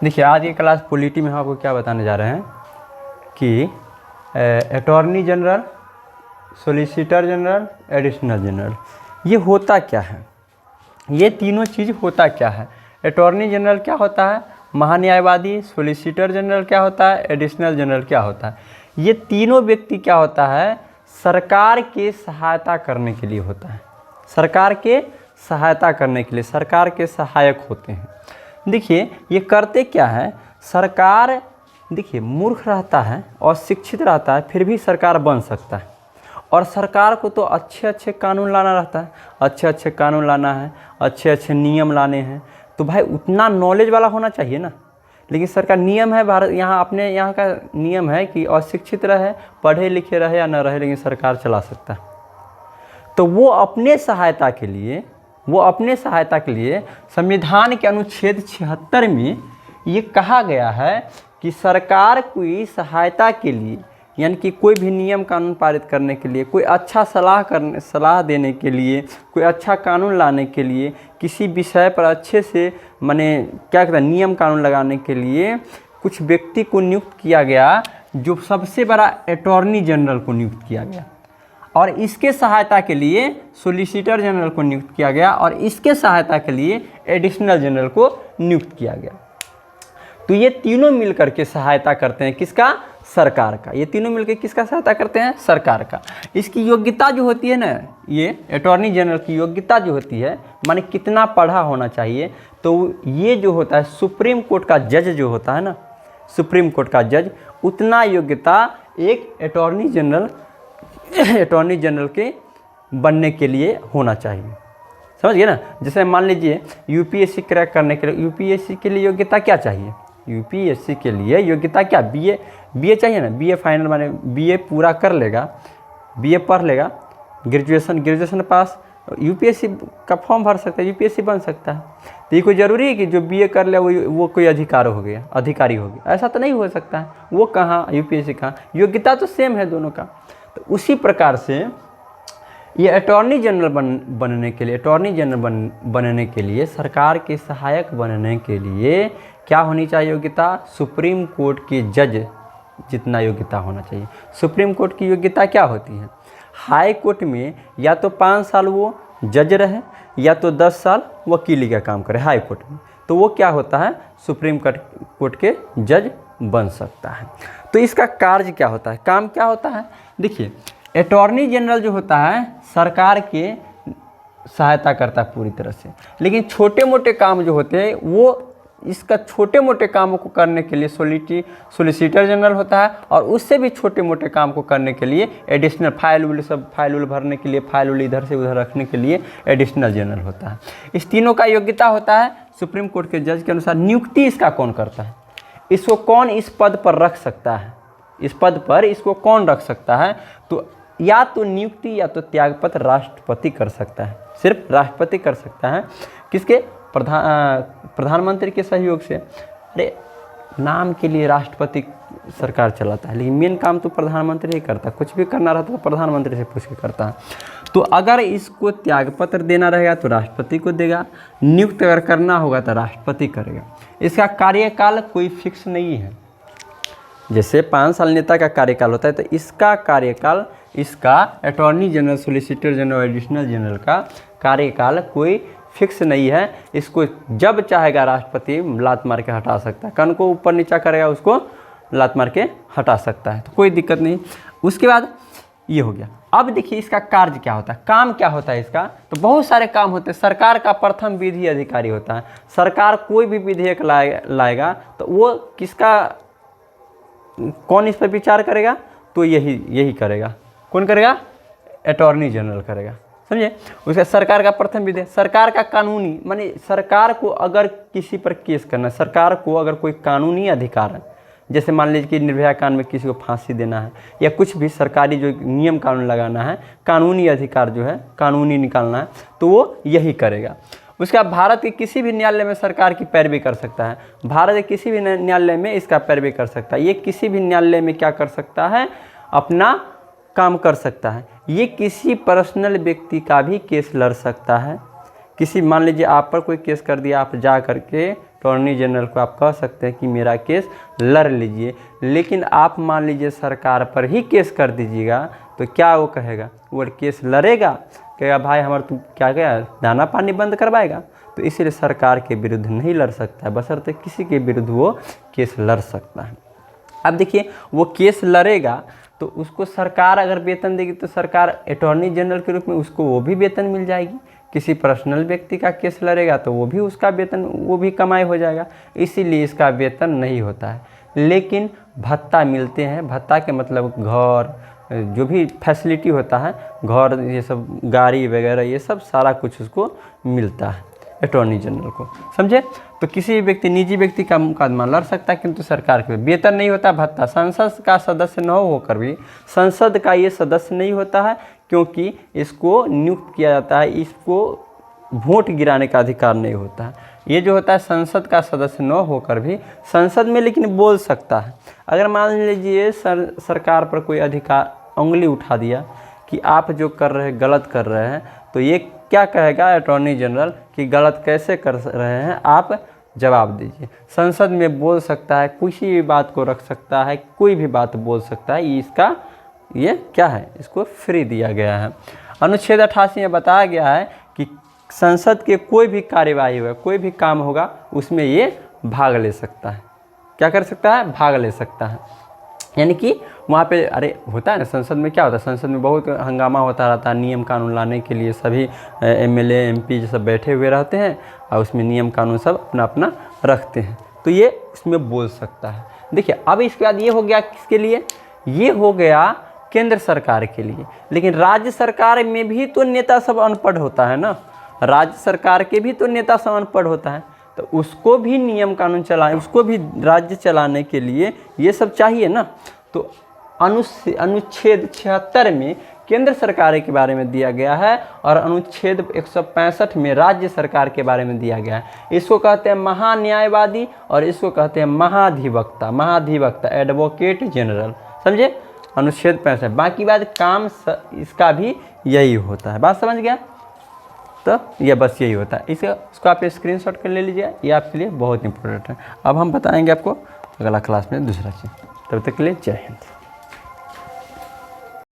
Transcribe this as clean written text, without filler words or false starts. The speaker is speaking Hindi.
देखिए आज की क्लास पॉलिटी में हम आपको क्या बताने जा रहे हैं कि attorney general, solicitor general, additional general ये होता क्या है, ये तीनों चीज़ होता क्या है। अटॉर्नी जनरल क्या होता है, महान्यायवादी। सॉलिसिटर जनरल क्या होता है, एडिशनल जनरल क्या होता है। ये तीनों व्यक्ति क्या होता है, सरकार के सहायता करने के लिए होता है, सरकार के सहायता करने के लिए, सरकार के सहायक होते हैं। देखिए ये करते क्या है, सरकार देखिए मूर्ख रहता है और शिक्षित रहता है फिर भी सरकार बन सकता है, और सरकार को तो अच्छे अच्छे कानून लाना रहता है, अच्छे अच्छे कानून लाना है, अच्छे अच्छे नियम लाने हैं, तो भाई उतना नॉलेज वाला होना चाहिए ना। लेकिन सरकार नियम है, भारत यहाँ अपने यहाँ का नियम है कि अशिक्षित रहे, पढ़े लिखे रहे या न रहे, लेकिन सरकार चला सकता है। तो वो अपने सहायता के लिए संविधान के अनुच्छेद 76 में ये कहा गया है कि सरकार कोई सहायता के लिए, यानी कि कोई भी नियम कानून पारित करने के लिए, कोई अच्छा सलाह देने के लिए, कोई अच्छा कानून लाने के लिए, किसी विषय पर अच्छे से माने क्या कहते हैं नियम कानून लगाने के लिए कुछ व्यक्ति को नियुक्त किया गया, जो सबसे बड़ा अटॉर्नी जनरल को नियुक्त किया गया, और इसके सहायता के लिए सॉलिसिटर जनरल को नियुक्त किया गया, और इसके सहायता के लिए एडिशनल जनरल को नियुक्त किया गया। तो ये तीनों मिलकर के सहायता करते हैं किसका, सरकार का। ये तीनों मिलकर किसका सहायता करते हैं, सरकार का। इसकी योग्यता जो होती है ना, ये अटॉर्नी जनरल की योग्यता जो होती है, माने कितना पढ़ा होना चाहिए, तो ये जो होता है सुप्रीम कोर्ट का जज जो होता है ना, सुप्रीम कोर्ट का जज, उतना योग्यता एक अटॉर्नी जनरल के बनने के लिए होना चाहिए। समझ गए ना। जैसे मान लीजिए यूपीएससी क्रैक करने के लिए, यूपीएससी के लिए योग्यता क्या चाहिए, यूपीएससी के लिए योग्यता क्या, बीए चाहिए ना, बीए फाइनल माने बीए पूरा कर लेगा, बीए पढ़ लेगा, ग्रेजुएशन पास, यूपीएससी का फॉर्म भर सकता है, यूपीएससी बन सकता है। तो ये कोई ज़रूरी है कि जो बीए कर ले वो कोई अधिकारी हो गया, ऐसा तो नहीं हो सकता है। वो कहाँ, यूपीएससी कहाँ, योग्यता तो सेम है दोनों का। तो उसी प्रकार से ये अटॉर्नी जनरल बनने के लिए, सरकार के सहायक बनने के लिए क्या होनी चाहिए योग्यता, सुप्रीम कोर्ट के जज जितना योग्यता होना चाहिए। सुप्रीम कोर्ट की योग्यता क्या होती है, हाई कोर्ट में या तो 5 साल वो जज रहे या तो 10 साल वकीली का काम करे हाई कोर्ट में, तो वो क्या होता है, सुप्रीम कोर्ट के जज बन सकता है। तो इसका कार्य क्या होता है, काम क्या होता है। देखिए अटॉर्नी जनरल जो होता है सरकार के सहायता करता है पूरी तरह से, लेकिन छोटे मोटे काम जो होते हैं वो इसका छोटे मोटे कामों को करने के लिए सॉलिसिटर जनरल होता है, और उससे भी छोटे मोटे काम को करने के लिए एडिशनल फाइल उल भरने के लिए, फाइल उल इधर से उधर रखने के लिए एडिशनल जनरल होता है। इस तीनों का योग्यता होता है सुप्रीम कोर्ट के जज के अनुसार। नियुक्ति इसका कौन करता है, इसको कौन इस पद पर रख सकता है, इस पद पर इसको कौन रख सकता है, तो या तो नियुक्ति या तो त्यागपत्र राष्ट्रपति कर सकता है, सिर्फ राष्ट्रपति कर सकता है। किसके, प्रधानमंत्री के सहयोग से। अरे नाम के लिए राष्ट्रपति सरकार चलाता है, लेकिन मेन काम तो प्रधानमंत्री ही करता है, कुछ भी करना रहता है तो प्रधानमंत्री से पूछ के करता है। तो अगर इसको त्यागपत्र देना रहेगा तो राष्ट्रपति को देगा, नियुक्त अगर करना होगा तो राष्ट्रपति करेगा। इसका कार्यकाल कोई फिक्स नहीं है, जैसे 5 साल नेता का कार्यकाल होता है, तो इसका कार्यकाल, इसका attorney general, solicitor general, additional general का कार्यकाल कोई फिक्स नहीं है। इसको जब चाहेगा राष्ट्रपति लात मार के हटा सकता है, कन को ऊपर नीचा करेगा उसको लात मार के हटा सकता है, तो कोई दिक्कत नहीं। उसके बाद ये हो गया। अब देखिए इसका कार्य क्या होता है, काम क्या होता है इसका, तो बहुत सारे काम होते हैं। सरकार का प्रथम विधि अधिकारी होता है। सरकार कोई भी विधेयक लाएगा तो वो किसका, कौन इस पर विचार करेगा, तो यही करेगा। कौन करेगा, अटॉर्नी जनरल करेगा, समझे। उसका सरकार का प्रथम विधेयक, सरकार का कानूनी, माने सरकार को अगर किसी पर केस करना, सरकार को अगर कोई कानूनी अधिकार है, जैसे मान लीजिए कि निर्भया कांड में किसी को फांसी देना है, या कुछ भी सरकारी जो नियम कानून लगाना है, कानूनी अधिकार जो है कानूनी निकालना है, तो वो यही करेगा। उसका भारत के किसी भी न्यायालय में सरकार की पैरवी कर सकता है, भारत के किसी भी न्यायालय में इसका पैरवी कर सकता है। ये किसी भी न्यायालय में क्या कर सकता है, अपना काम कर सकता है। ये किसी पर्सनल व्यक्ति का भी केस लड़ सकता है। किसी, मान लीजिए आप पर कोई केस कर दिया, आप जा करके अटॉर्नी जनरल को आप कह सकते हैं कि मेरा केस लड़ लीजिए। लेकिन आप मान लीजिए सरकार पर ही केस कर दीजिएगा तो क्या वो कहेगा? वो केस लड़ेगा, कहेगा भाई हमारा तू क्या क्या दाना पानी बंद करवाएगा। तो इसीलिए सरकार के विरुद्ध नहीं लड़ सकता है, बशर्ते किसी के विरुद्ध वो केस लड़ सकता है। अब देखिए वो केस लड़ेगा तो उसको सरकार अगर वेतन देगी तो सरकार अटॉर्नी जनरल के रूप में उसको वो भी वेतन मिल जाएगी। किसी पर्सनल व्यक्ति का केस लड़ेगा तो वो भी उसका वेतन, वो भी कमाई हो जाएगा। इसीलिए इसका वेतन नहीं होता है, लेकिन भत्ता मिलते हैं। भत्ता के मतलब घर, जो भी फैसिलिटी होता है, घर, ये सब गाड़ी वगैरह, ये सब सारा कुछ उसको मिलता है अटॉर्नी जनरल को, समझे। तो किसी भी व्यक्ति, निजी व्यक्ति का मुकदमा लड़ सकता है, किंतु सरकार के वेतन नहीं होता, भत्ता। संसद का सदस्य न होकर भी संसद का ये सदस्य नहीं होता है, क्योंकि इसको नियुक्त किया जाता है, इसको वोट गिराने का अधिकार नहीं होता है। ये जो होता है संसद का सदस्य न होकर भी संसद में लेकिन बोल सकता है। अगर मान लीजिए सरकार पर कोई अधिकार उंगली उठा दिया कि आप जो कर रहे हैं गलत कर रहे हैं, तो ये क्या कहेगा अटॉर्नी जनरल कि गलत कैसे कर रहे हैं, आप जवाब दीजिए। संसद में बोल सकता है, किसी भी बात को रख सकता है, कोई भी बात बोल सकता है। इसका ये क्या है, इसको फ्री दिया गया है। अनुच्छेद 88 में बताया गया है कि संसद के कोई भी कार्यवाही होगा, कोई भी काम होगा, उसमें ये भाग ले सकता है। क्या कर सकता है? भाग ले सकता है। यानी कि वहाँ पे अरे होता है ना, संसद में क्या होता है, संसद में बहुत हंगामा होता रहता है। नियम कानून लाने के लिए सभी एमएलए एमपी सब बैठे हुए रहते हैं और उसमें नियम कानून सब अपना अपना रखते हैं, तो ये उसमें बोल सकता है। देखिए अब इसके बाद ये हो गया किसके लिए? ये हो गया केंद्र सरकार के लिए। लेकिन राज्य सरकार में भी तो नेता सब अनपढ़ होता है ना, राज्य सरकार के भी तो नेता सब अनपढ़ होता है, तो उसको भी नियम कानून चलाने, उसको भी राज्य चलाने के लिए ये सब चाहिए ना। तो अनुच्छेद 76 में केंद्र सरकार के बारे में दिया गया है और अनुच्छेद 165 में राज्य सरकार के बारे में दिया गया है। इसको कहते हैं महान्यायवादी और इसको कहते हैं महाधिवक्ता। महाधिवक्ता एडवोकेट जनरल, समझे। अनुच्छेद 65। बाकी बात काम इसका भी यही होता है। बात समझ गया? तो ये बस यही होता है। इसको आप स्क्रीनशॉट कर ले लीजिए, ये आपके लिए बहुत इंपॉर्टेंट है। अब हम बताएंगे आपको अगला क्लास में दूसरा चीज़। तब तक के लिए जय हिंद।